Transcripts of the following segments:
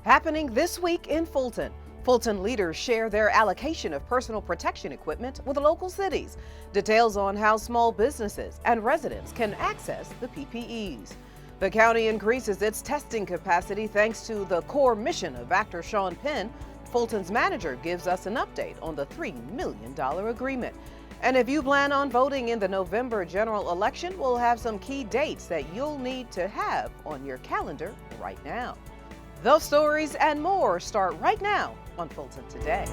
Happening this week in Fulton. Fulton leaders share their allocation of personal protection equipment with local cities. Details on how small businesses and residents can access the PPEs. The county increases its testing capacity thanks to the core mission of actor Sean Penn. Fulton's manager gives us an update on the $3 million agreement. And if you plan on voting in the November general election, we'll have some key dates that you'll need to have on your calendar right now. Those stories and more start right now on Fulton Today.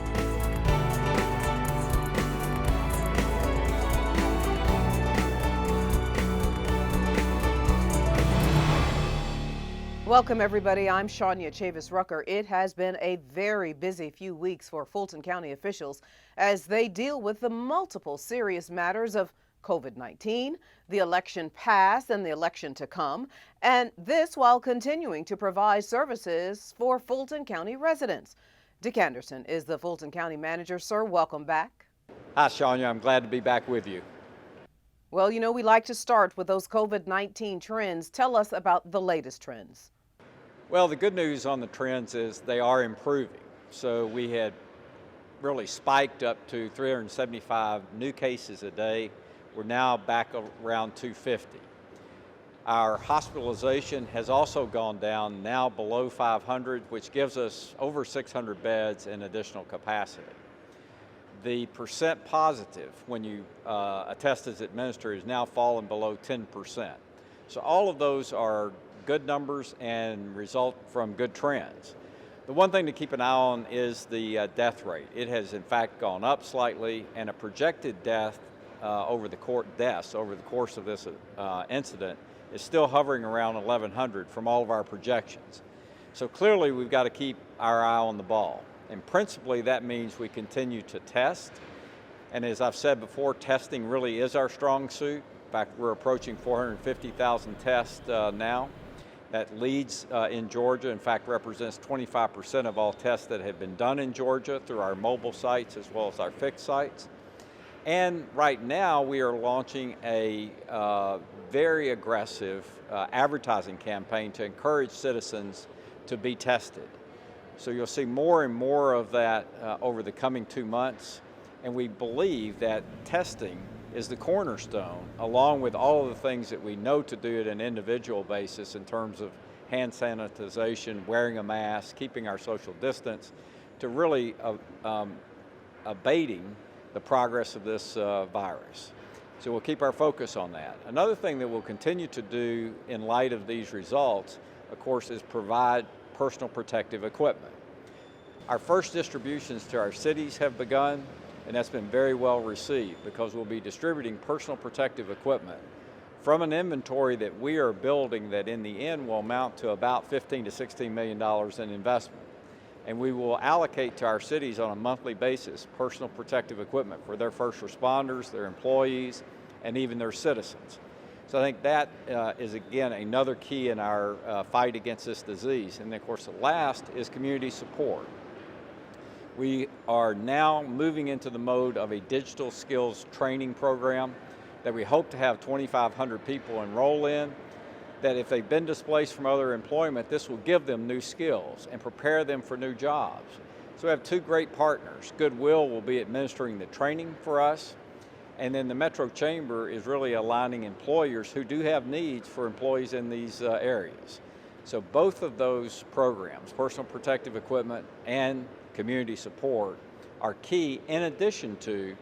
Welcome, everybody. I'm Shania Chavis-Rucker. It has been a very busy few weeks for Fulton County officials as they deal with the multiple serious matters of COVID-19, the election past and the election to come, and this while continuing to provide services for Fulton County residents. Dick Anderson is the Fulton County manager. Sir, welcome back. Hi, Shania. I'm glad to be back with you. Well, we like to start with those COVID-19 trends. Tell us about the latest trends. Well, the good news on the trends is they are improving. So we had really spiked up to 375 new cases a day. We're now back around 250. Our hospitalization has also gone down, now below 500, which gives us over 600 beds in additional capacity. The percent positive when a test is administered is now fallen below 10%. So all of those are good numbers and result from good trends. The one thing to keep an eye on is the death rate. It has in fact gone up slightly, and a projected deaths over the course of this incident is still hovering around 1,100 from all of our projections. So clearly we've got to keep our eye on the ball. And principally that means we continue to test. And as I've said before, testing really is our strong suit. In fact, we're approaching 450,000 tests now. That leads in Georgia, in fact, represents 25% of all tests that have been done in Georgia through our mobile sites as well as our fixed sites. And right now we are launching a very aggressive advertising campaign to encourage citizens to be tested. So you'll see more and more of that over the coming 2 months. And we believe that testing is the cornerstone, along with all of the things that we know to do at an individual basis in terms of hand sanitization, wearing a mask, keeping our social distance, to really abating the progress of this virus. So we'll keep our focus on that. Another thing that we'll continue to do in light of these results, of course, is provide personal protective equipment. Our first distributions to our cities have begun, and that's been very well received because we'll be distributing personal protective equipment from an inventory that we are building that in the end will amount to about $15 to $16 million in investment. And we will allocate to our cities on a monthly basis personal protective equipment for their first responders, their employees, and even their citizens. So I think that is, again, another key in our fight against this disease. And of course, the last is community support. We are now moving into the mode of a digital skills training program that we hope to have 2,500 people enroll in, that if they've been displaced from other employment, this will give them new skills and prepare them for new jobs. So we have two great partners. Goodwill will be administering the training for us, and then the Metro Chamber is really aligning employers who do have needs for employees in these areas. So both of those programs, personal protective equipment and community support, are key in addition to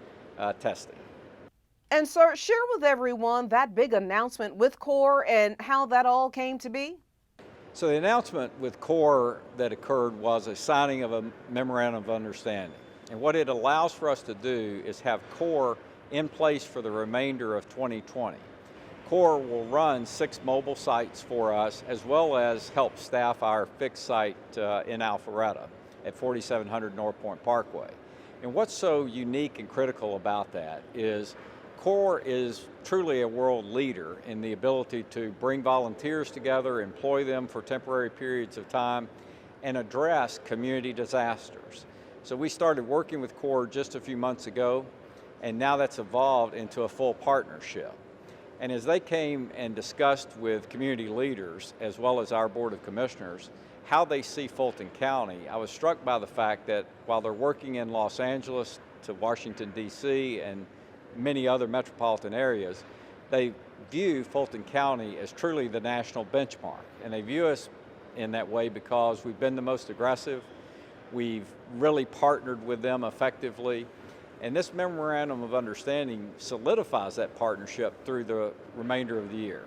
testing. And sir, share with everyone that big announcement with CORE and how that all came to be. So the announcement with CORE that occurred was a signing of a memorandum of understanding. And what it allows for us to do is have CORE in place for the remainder of 2020. CORE will run 6 mobile sites for us, as well as help staff our fixed site in Alpharetta at 4700 North Point Parkway. And what's so unique and critical about that is CORE is truly a world leader in the ability to bring volunteers together, employ them for temporary periods of time, and address community disasters. So we started working with CORE just a few months ago, and now that's evolved into a full partnership. And as they came and discussed with community leaders, as well as our Board of Commissioners, how they see Fulton County, I was struck by the fact that while they're working in Los Angeles to Washington, D.C., and many other metropolitan areas, they view Fulton County as truly the national benchmark. And they view us in that way because we've been the most aggressive, we've really partnered with them effectively, and this memorandum of understanding solidifies that partnership through the remainder of the year.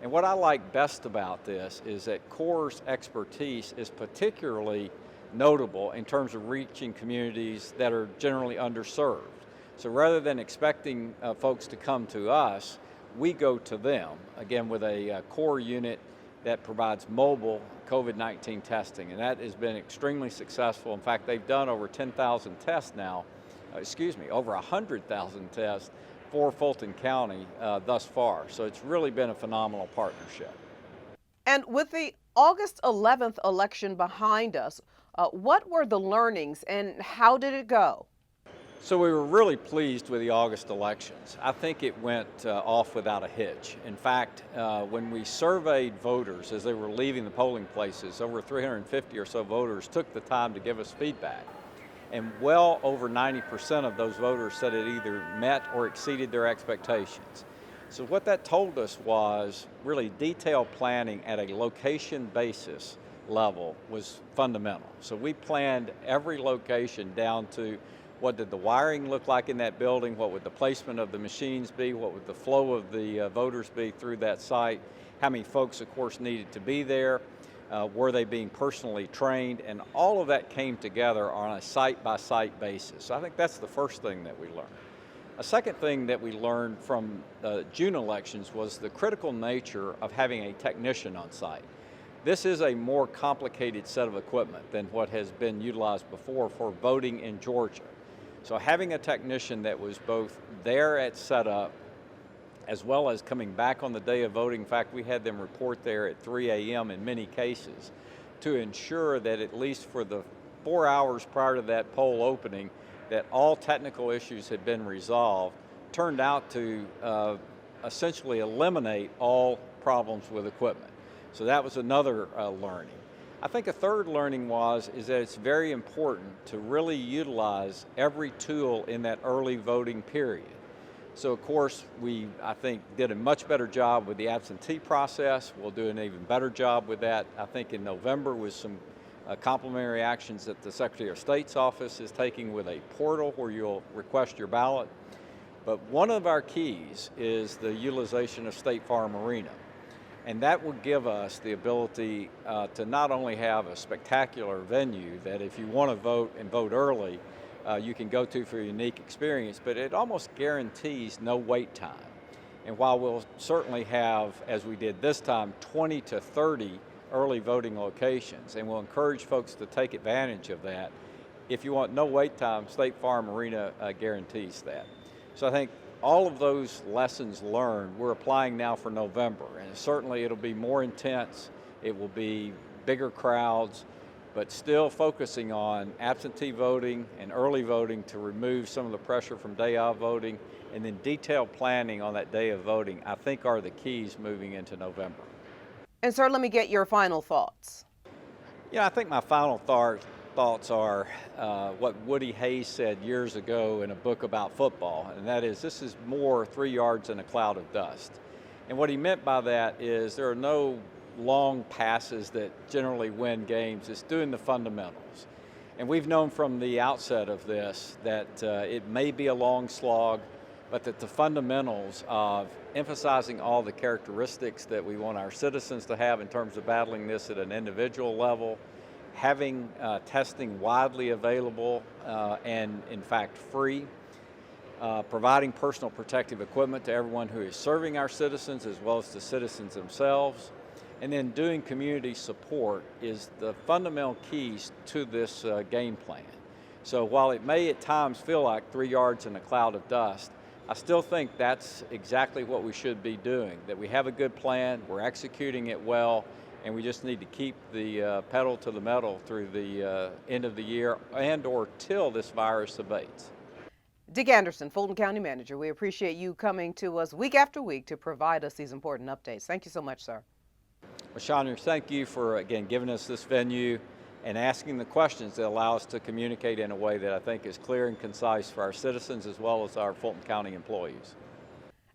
And what I like best about this is that CORE's expertise is particularly notable in terms of reaching communities that are generally underserved. So rather than expecting folks to come to us, we go to them, again, with a CORE unit that provides mobile COVID-19 testing, and that has been extremely successful. In fact, they've done over 10,000 tests now, over 100,000 tests for Fulton County thus far. So it's really been a phenomenal partnership. And with the August 11th election behind us, what were the learnings and how did it go? So we were really pleased with the August elections. I think it went off without a hitch. In fact, when we surveyed voters as they were leaving the polling places, over 350 or so voters took the time to give us feedback. And well over 90% of those voters said it either met or exceeded their expectations. So what that told us was really detailed planning at a location basis level was fundamental. So we planned every location down to what did the wiring look like in that building, what would the placement of the machines be, what would the flow of the voters be through that site, how many folks, of course, needed to be there, were they being personally trained, and all of that came together on a site-by-site basis. So I think that's the first thing that we learned. A second thing that we learned from the June elections was the critical nature of having a technician on site. This is a more complicated set of equipment than what has been utilized before for voting in Georgia. So having a technician that was both there at setup as well as coming back on the day of voting, in fact, we had them report there at 3 a.m. in many cases to ensure that at least for the 4 hours prior to that poll opening, that all technical issues had been resolved, turned out to essentially eliminate all problems with equipment. So that was another learning. I think a third learning is that it's very important to really utilize every tool in that early voting period. So of course, I think, did a much better job with the absentee process. We'll do an even better job with that, I think, in November with some complementary actions that the Secretary of State's office is taking with a portal where you'll request your ballot. But one of our keys is the utilization of State Farm Marina. And that will give us the ability to not only have a spectacular venue that if you want to vote and vote early, you can go to for a unique experience, but it almost guarantees no wait time. And while we'll certainly have, as we did this time, 20 to 30 early voting locations, and we'll encourage folks to take advantage of that, if you want no wait time, State Farm Marina guarantees that. So I think all of those lessons learned we're applying now for November, and certainly it'll be more intense, it will be bigger crowds, but still focusing on absentee voting and early voting to remove some of the pressure from day of voting, and then detailed planning on that day of voting, I think are the keys moving into November. And sir, let me get your final thoughts. Yeah, I think my final thoughts are what Woody Hayes said years ago in a book about football, and that is, this is more 3 yards in a cloud of dust. And what he meant by that is there are no long passes that generally win games. It's doing the fundamentals. And we've known from the outset of this that it may be a long slog, but that the fundamentals of emphasizing all the characteristics that we want our citizens to have in terms of battling this at an individual level, having testing widely available and in fact free, providing personal protective equipment to everyone who is serving our citizens as well as the citizens themselves, and then doing community support is the fundamental keys to this game plan. So while it may at times feel like 3 yards in a cloud of dust, I still think that's exactly what we should be doing, that we have a good plan, we're executing it well, and we just need to keep the pedal to the metal through the end of the year and or till this virus abates. Dick Anderson, Fulton County Manager, we appreciate you coming to us week after week to provide us these important updates. Thank you so much, sir. Well, Chandra, thank you for, again, giving us this venue and asking the questions that allow us to communicate in a way that I think is clear and concise for our citizens as well as our Fulton County employees.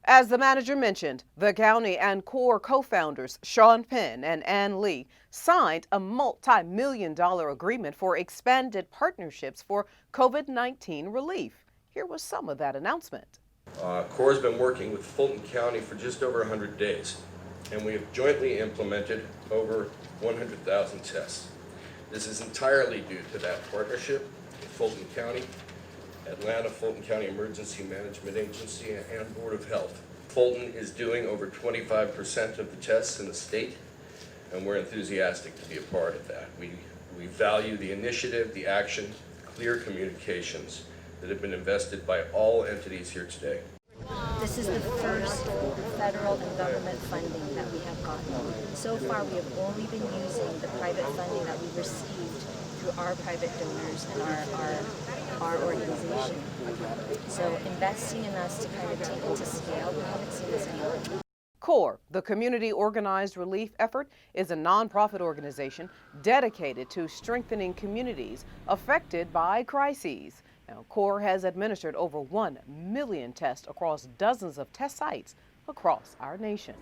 As the manager mentioned, the county and CORE co-founders Sean Penn and Ann Lee signed a multi-million-dollar agreement for expanded partnerships for COVID-19 relief. Here was some of that announcement. CORE has been working with Fulton County for just over 100 days, and we have jointly implemented over 100,000 tests. This is entirely due to that partnership with Fulton County, Atlanta Fulton County Emergency Management Agency, and Board of Health. Fulton is doing over 25% of the tests in the state, and we're enthusiastic to be a part of that. We value the initiative, the action, clear communications that have been invested by all entities here today. This is the first federal and government funding that we have gotten. So far, we have only been using the private funding that we received through our private donors and our organization. So investing in us to kind of take it to scale, we haven't seen this anywhere. CORE, the Community Organized Relief Effort, is a nonprofit organization dedicated to strengthening communities affected by crises. Now, CORE has administered over 1 million tests across dozens of test sites across our nation.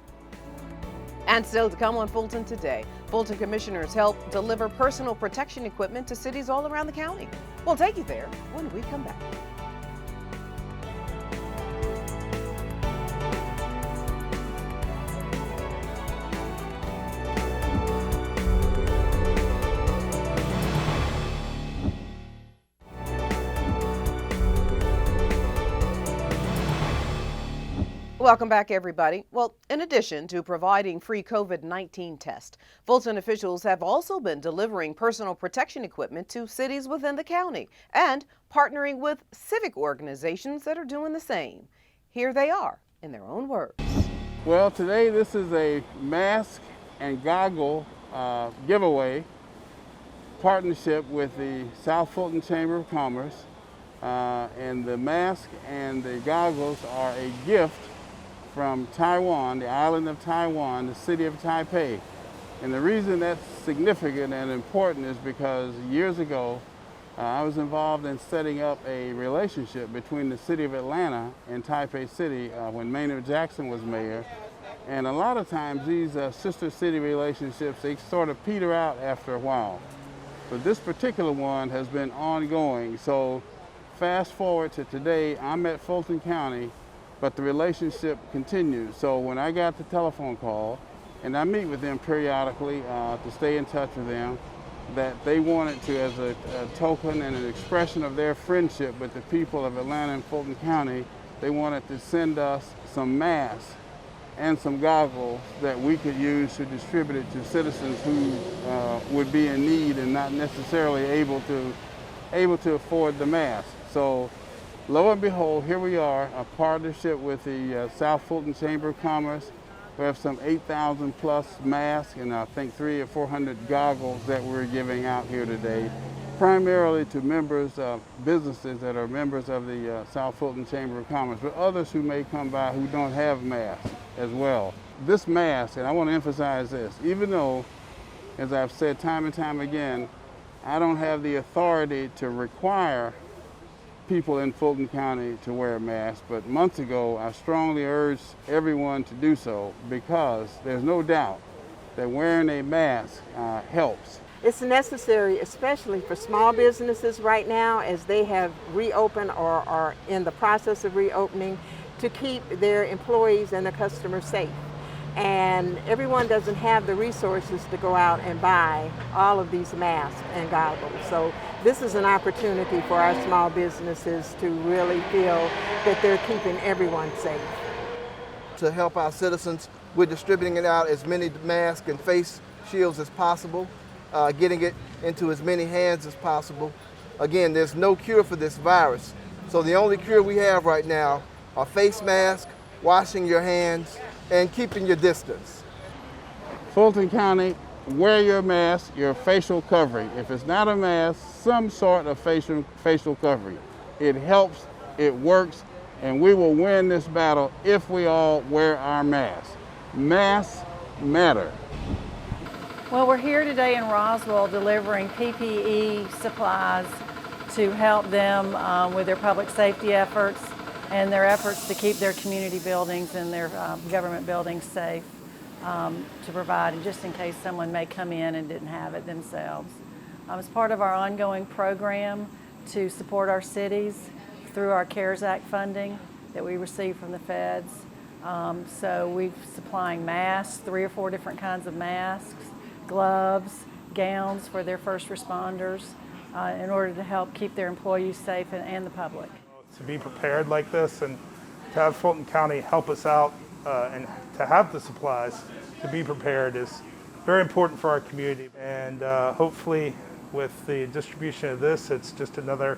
And still to come on Fulton Today, Fulton commissioners help deliver personal protection equipment to cities all around the county. We'll take you there when we come back. Welcome back, everybody. Well, in addition to providing free COVID-19 tests, Fulton officials have also been delivering personal protection equipment to cities within the county and partnering with civic organizations that are doing the same. Here they are in their own words. Well, today this is a mask and goggle giveaway partnership with the South Fulton Chamber of Commerce. And the mask and the goggles are a gift from Taiwan, the island of Taiwan, the city of Taipei. And the reason that's significant and important is because years ago, I was involved in setting up a relationship between the city of Atlanta and Taipei City when Maynard Jackson was mayor. And a lot of times these sister city relationships, they sort of peter out after a while. But this particular one has been ongoing. So fast forward to today, I'm at Fulton County, but the relationship continues. So when I got the telephone call, and I meet with them periodically to stay in touch with them, that they wanted to, as a token and an expression of their friendship with the people of Atlanta and Fulton County, they wanted to send us some masks and some goggles that we could use to distribute it to citizens who would be in need and not necessarily able to afford the mask. So lo and behold, here we are, a partnership with the South Fulton Chamber of Commerce. We have some 8,000 plus masks and I think 300 or 400 goggles that we're giving out here today, primarily to members of businesses that are members of the South Fulton Chamber of Commerce, but others who may come by who don't have masks as well. This mask, and I want to emphasize this, even though, as I've said time and time again, I don't have the authority to require people in Fulton County to wear a mask, but months ago I strongly urged everyone to do so because there's no doubt that wearing a mask helps. It's necessary, especially for small businesses right now as they have reopened or are in the process of reopening, to keep their employees and their customers safe. And everyone doesn't have the resources to go out and buy all of these masks and goggles. So this is an opportunity for our small businesses to really feel that they're keeping everyone safe. To help our citizens, we're distributing it out as many masks and face shields as possible, getting it into as many hands as possible. Again, there's no cure for this virus. So the only cure we have right now are face masks, washing your hands, and keeping your distance. Fulton County, wear your mask, your facial covering. If it's not a mask, some sort of facial covering. It helps, it works, and we will win this battle if we all wear our masks. Masks matter. Well, we're here today in Roswell delivering PPE supplies to help them with their public safety efforts and their efforts to keep their community buildings and their government buildings safe to provide, and just in case someone may come in and didn't have it themselves. As part of our ongoing program to support our cities through our CARES Act funding that we receive from the feds. So we're supplying masks, 3 or 4 different kinds of masks, gloves, gowns for their first responders in order to help keep their employees safe and the public. To be prepared like this and to have Fulton County help us out and to have the supplies to be prepared is very important for our community. And hopefully with the distribution of this, it's just another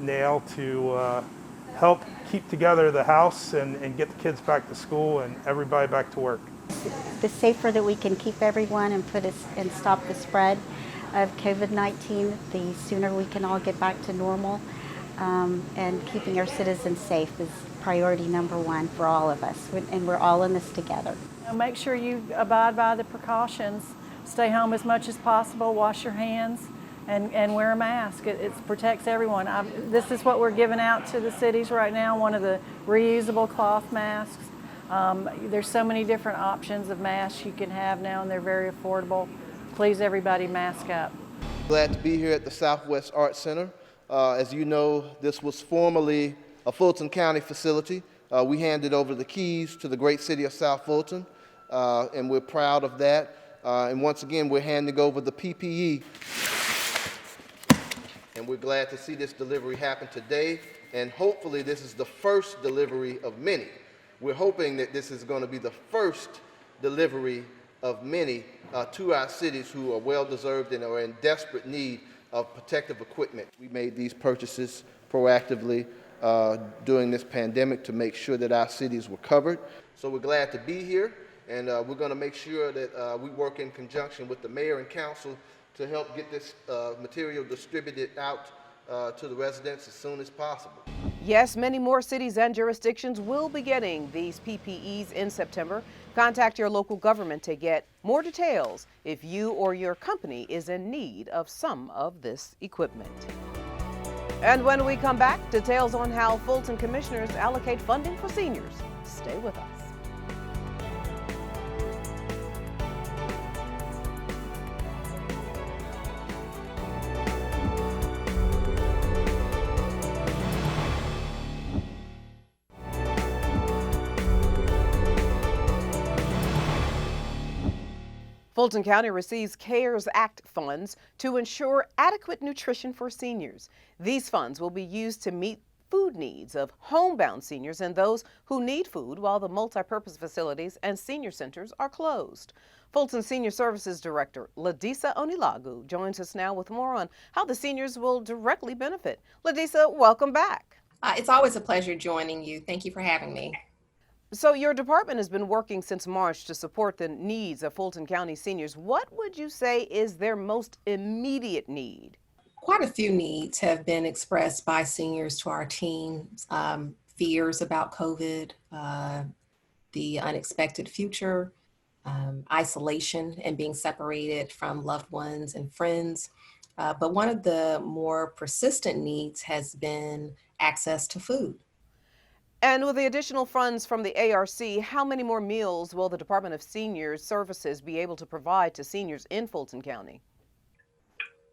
nail to help keep together the house and get the kids back to school and everybody back to work. The safer that we can keep everyone and stop the spread of COVID-19, the sooner we can all get back to normal. And keeping our citizens safe is priority number 1 for all of us, and we're all in this together. Make sure you abide by the precautions. Stay home as much as possible, wash your hands, and wear a mask. It protects everyone. This is what we're giving out to the cities right now, one of the reusable cloth masks. There's so many different options of masks you can have now, and they're very affordable. Please, everybody, mask up. Glad to be here at the Southwest Arts Center. As you know, this was formerly a Fulton County facility. We handed over the keys to the great city of South Fulton, and we're proud of that. And once again, we're handing over the PPE, and we're glad to see this delivery happen today. And hopefully, this is the first delivery of many. We're hoping that this is going to be the first delivery of many to our cities who are well-deserved and are in desperate need of protective equipment. We made these purchases proactively during this pandemic to make sure that our cities were covered. So we're glad to be here, and we're going to make sure that we work in conjunction with the mayor and council to help get this material distributed out to the residents as soon as possible. Yes, many more cities and jurisdictions will be getting these PPEs in September. Contact your local government to get more details if you or your company is in need of some of this equipment. And when we come back, details on how Fulton commissioners allocate funding for seniors. Stay with us. Fulton County receives CARES Act funds to ensure adequate nutrition for seniors. These funds will be used to meet food needs of homebound seniors and those who need food while the multipurpose facilities and senior centers are closed. Fulton Senior Services Director Ladisa Onilagu joins us now with more on how the seniors will directly benefit. Ladisa, welcome back. It's always a pleasure joining you. Thank you for having me. So your department has been working since March to support the needs of Fulton County seniors. What would you say is their most immediate need? Quite a few needs have been expressed by seniors to our team. Fears about COVID, the unexpected future, isolation and being separated from loved ones and friends. But one of the more persistent needs has been access to food. And with the additional funds from the ARC, how many more meals will the Department of Senior Services be able to provide to seniors in Fulton County?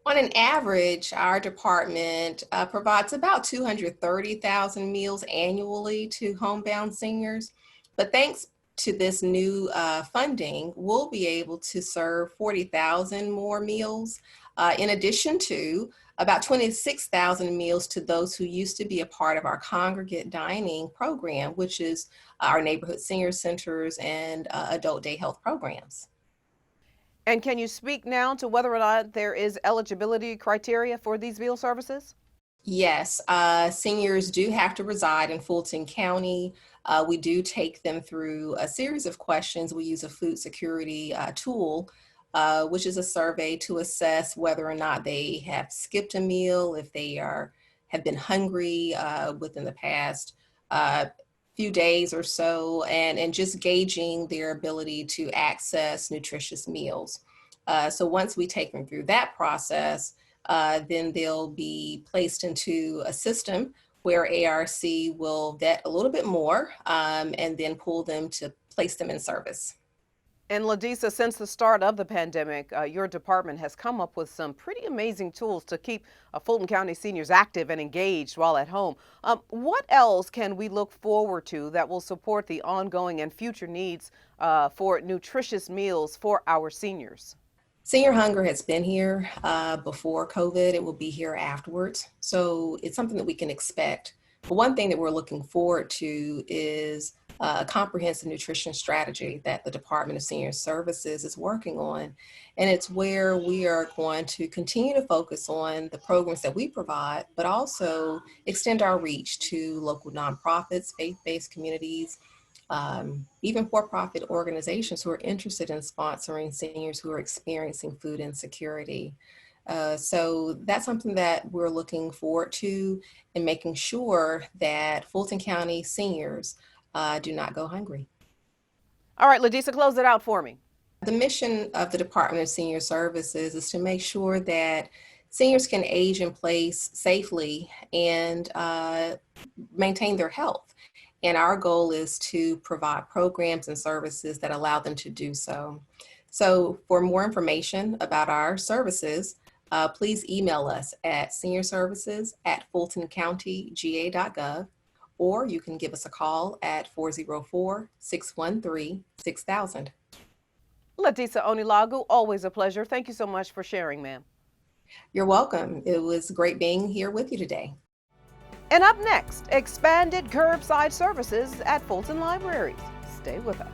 On an average, our department provides about 230,000 meals annually to homebound seniors. But thanks to this new funding, we'll be able to serve 40,000 more meals, in addition to about 26,000 meals to those who used to be a part of our congregate dining program, which is our neighborhood senior centers and adult day health programs. And can you speak now to whether or not there is eligibility criteria for these meal services? Yes, seniors do have to reside in Fulton County. We do take them through a series of questions. We use a food security tool, which is a survey to assess whether or not they have skipped a meal, if they have been hungry within the past few days or so, and just gauging their ability to access nutritious meals. So once we take them through that process, then they'll be placed into a system where ARC will vet a little bit more and then pull them to place them in service. And Ladisa, since the start of the pandemic, your department has come up with some pretty amazing tools to keep Fulton County seniors active and engaged while at home. What else can we look forward to that will support the ongoing and future needs for nutritious meals for our seniors? Senior hunger has been here before COVID. It will be here afterwards. So it's something that we can expect. But one thing that we're looking forward to is a comprehensive nutrition strategy that the Department of Senior Services is working on. And it's where we are going to continue to focus on the programs that we provide, but also extend our reach to local nonprofits, faith-based communities, even for-profit organizations who are interested in sponsoring seniors who are experiencing food insecurity. So that's something that we're looking forward to in making sure that Fulton County seniors do not go hungry. All right, Ladisa, close it out for me. The mission of the Department of Senior Services is to make sure that seniors can age in place safely and maintain their health. And our goal is to provide programs and services that allow them to do so. So for more information about our services, please email us at seniorservices@fultoncountyga.gov, or you can give us a call at 404-613-6000. Ladisa Onilagu, always a pleasure. Thank you so much for sharing, ma'am. You're welcome. It was great being here with you today. And up next, expanded curbside services at Fulton Libraries. Stay with us.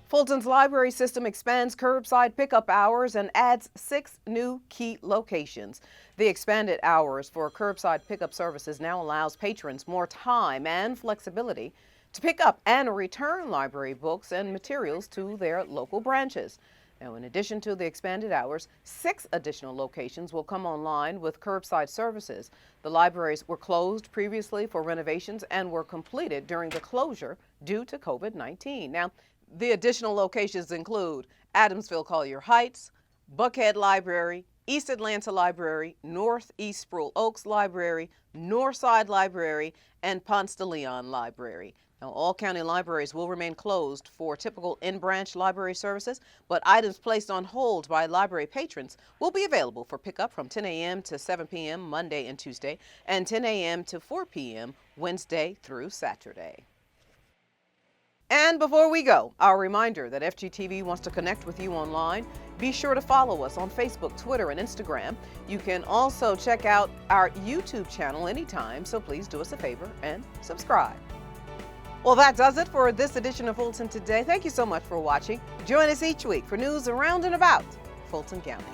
Fulton's library system expands curbside pickup hours and adds 6 new key locations. The expanded hours for curbside pickup services now allows patrons more time and flexibility to pick up and return library books and materials to their local branches. Now, in addition to the expanded hours, 6 additional locations will come online with curbside services. The libraries were closed previously for renovations and were completed during the closure due to COVID-19. Now, the additional locations include Adamsville Collier Heights, Buckhead Library, East Atlanta Library, Northeast Sproul Oaks Library, Northside Library, and Ponce de Leon Library. Now, all county libraries will remain closed for typical in-branch library services, but items placed on hold by library patrons will be available for pickup from 10 a.m. to 7 p.m. Monday and Tuesday, and 10 a.m. to 4 p.m. Wednesday through Saturday. And before we go, our reminder that FGTV wants to connect with you online. Be sure to follow us on Facebook, Twitter, and Instagram. You can also check out our YouTube channel anytime, so please do us a favor and subscribe. Well, that does it for this edition of Fulton Today. Thank you so much for watching. Join us each week for news around and about Fulton County.